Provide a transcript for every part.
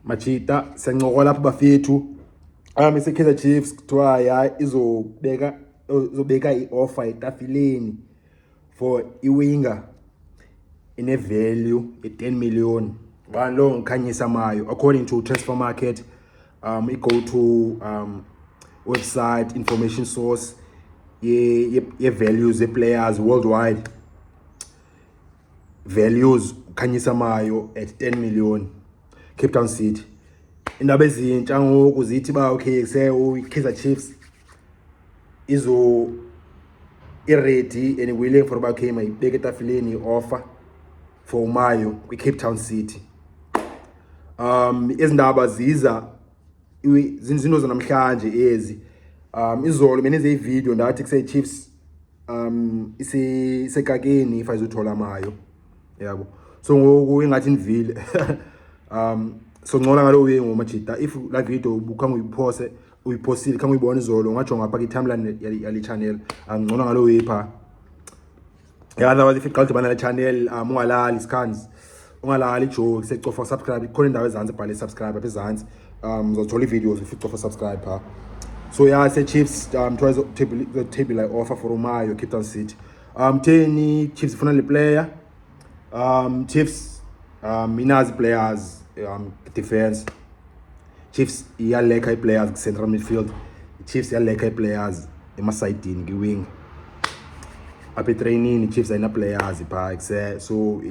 Machita sencokola lapha bafethu iseKaizer Chiefs kuthiwa ya izobeka ioffer etafileni for iwinger ine value e10 million. Bani lo Khanyisa Mayo according to transfer market. I go to website information source ye values the players worldwide. Values Khanyisa Mayo at 10 million. Cape Town City. Indaba ezintsha ngoku zithi ba okay Kaizer Chiefs izo ready and willing for about okay mayibeke etafileni offer for Mayo kwi Cape Town City. Izindaba ziza zinto zanamhlanje ezi. Izolo menze ivideo ndathi kuse Chiefs isekakeni if ayizothola Mayo. Yabo. So ngoku ingathi nivile. So ngcola ngalo uyengu Machita if la video ubukhanga uyiphostile khanga uyibona izolo ngatsho ngapha ki timeline yali channel ngcola ngalo uyipha. Otherwise if iqala bana la channel ungalali scans ungalali joke secofa subscribe khona indawo ezantsi bhale subscribe apha ezantsi uzothola videos if ucofa subscribe ha. So yeah, say Chiefs tries the table like offer for Mayo Cape Town City. Teni Chiefs finally player. Chiefs inazi players defense. Chiefs iyaleka players central midfield. Chiefs iyaleka players emasayidini ngiwing. Apha training Chiefs ayina players pha so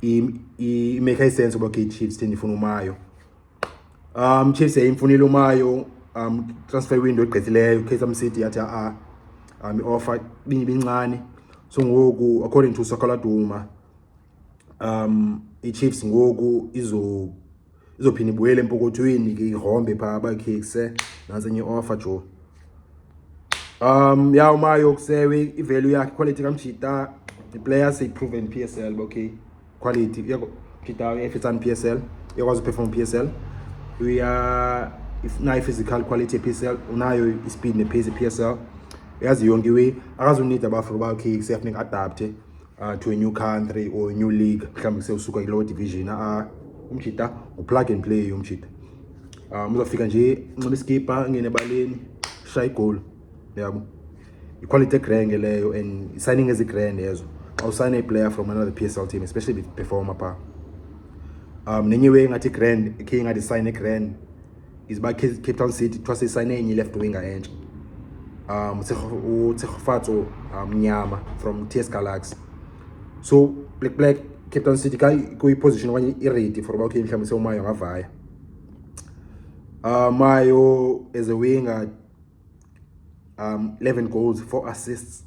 I make sense about Chiefs teni ifuna uMayo. Chiefs ayimfunile uMayo transfer window egqithileyo Khanyisa City yathi offer bincane. So ngoku according to Soccer Laduma Chiefs ngoku izophinda ibuyele empokothweni ke ihombe pha bakhe nansi enye offer jo. Ya uMayo kusewe ivalue yakhe quality kamjita the players say proven PSL okay quality yako Chita if it's on PSL you was perform PSL we are if na physical quality PSL unayo speed ne pace PSL yazi yonke way akazonida abafana bakhe kusefuneka adapt to a new country or a new league mhlawumbe kusuka kulower division umjita uplug and play umjita uzofika nje nxiba iskipa ngene baleni shy goal yabo equality grand leyo and signing as a grand yezo I'll sign a player from another PSL team especially with performer pa nenye way ngathi grand king ngadi sign a grand is by Cape Town City twas sign enye left winger entsha Tsegofatso Mnyama from TS Galaxy. So black Cape Town City go position when ready for about mhlawumbe se uMayo ngavaya. Mayo as a winger 11 goals 4 assists.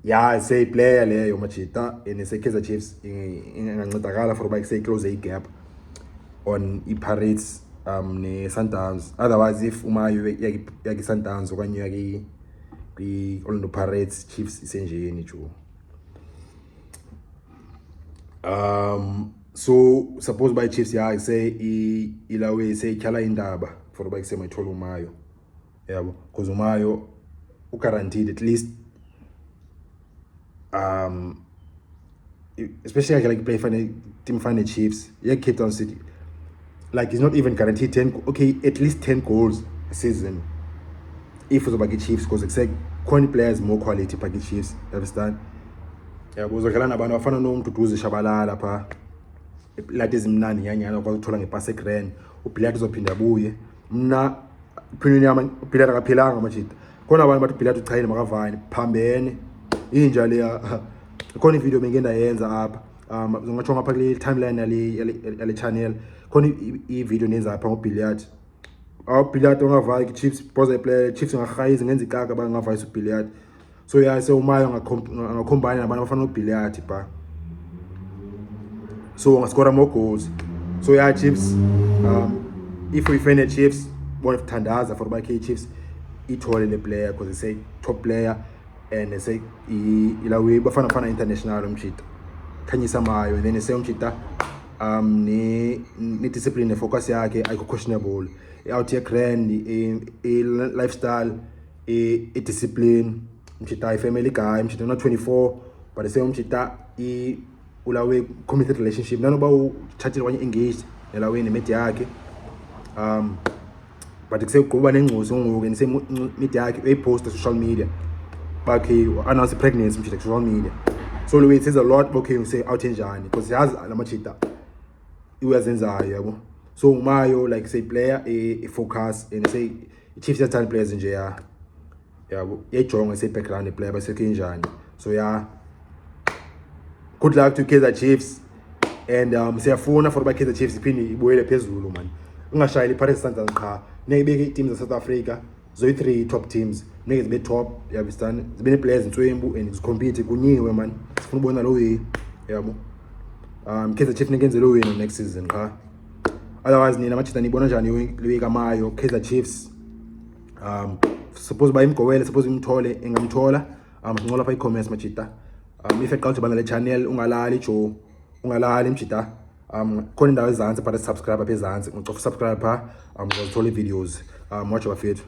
Yeah, I say player leyo Machita and say Kaizer Chiefs ingancedakala for about say close a gap on Pirates ne Sundowns. Otherwise if uMayo yaki Sundowns okanye yaki Orlando Pirates Chiefs isenjeni jo. So suppose by Chiefs I say ilawe say kyala indaba for by say mayithola uMayo yabo because uMayo guaranteed at least especially like play for team for the Chiefs Cape Town City like it's not even guaranteed 10 okay at least 10 goals a season if it's about Chiefs because it's like quality players more quality for the Chiefs you understand uzodlala nabantu afana nomuntu duze shabalala pha iplati ezimnani nyanyana kwakuthola ngepass egrand uBilati uzophinda abuye mina opinion yami uBilati akaphilanga machita khona abantu bathi uBilati uchayile makavani phambene inja leya khona ivideo bengenda yenza apha ngingatsho ngapha kule timeline yale channel khona ivideo nenza apha ngoBilati uBilati ongavaya Chiefs pose player Chiefs ngahayizi ngenza ikaka bangavaya uBilati. So yeah, so uMayo ngacombine nabantu abafana noBilati pa. So ngascore more goals. So yeah, Chiefs if we find the Chiefs one of Tandaza for by Chiefs ithole le player because they say top player and they say ilawe bafana international umchita Khanyisa Mayo and then they say umchita ni discipline focus yakhe ayikho questionable out here grand lifestyle discipline umchita family guy umchita not 24 but they say umchita ulawe committed relationship nanoba uchatile wanye engaged elaweni media yakhe but kusekuba nengcozi ngoku nise media yakhe uyipost social media bakhe announce pregnancy mshita social media so lo says a lot okay say out enjani because yazi lamachita uyazenzayo yabo so Mayo like say player a focus and say Chiefs yathanda players nje yabo yajonga say background player base kanjani so yeah, good luck to Kaizer Chiefs and siyafuna for Kaizer Chiefs iphinde iboyele phezulu man ungashayeli Paris Sundowns qha nebeke teams za South Africa zo 3 top teams neke be top yabisana zibe players intswembu and compete kunyiwe man sifuna ubona lo way yabo Kaizer Chiefs nekenze lo win next season qha otherwise nina machita nibona njani le Mayo Kaizer Chiefs suppose bayimgowele suppose imthole engamthola sincola pha i-comments machita if eqala bana le channel ungalali jo ungalali mjita khona indawo ezantsi but subscribe apha ezantsi ngicofa subscribe pha uzothola videos watch bafethu.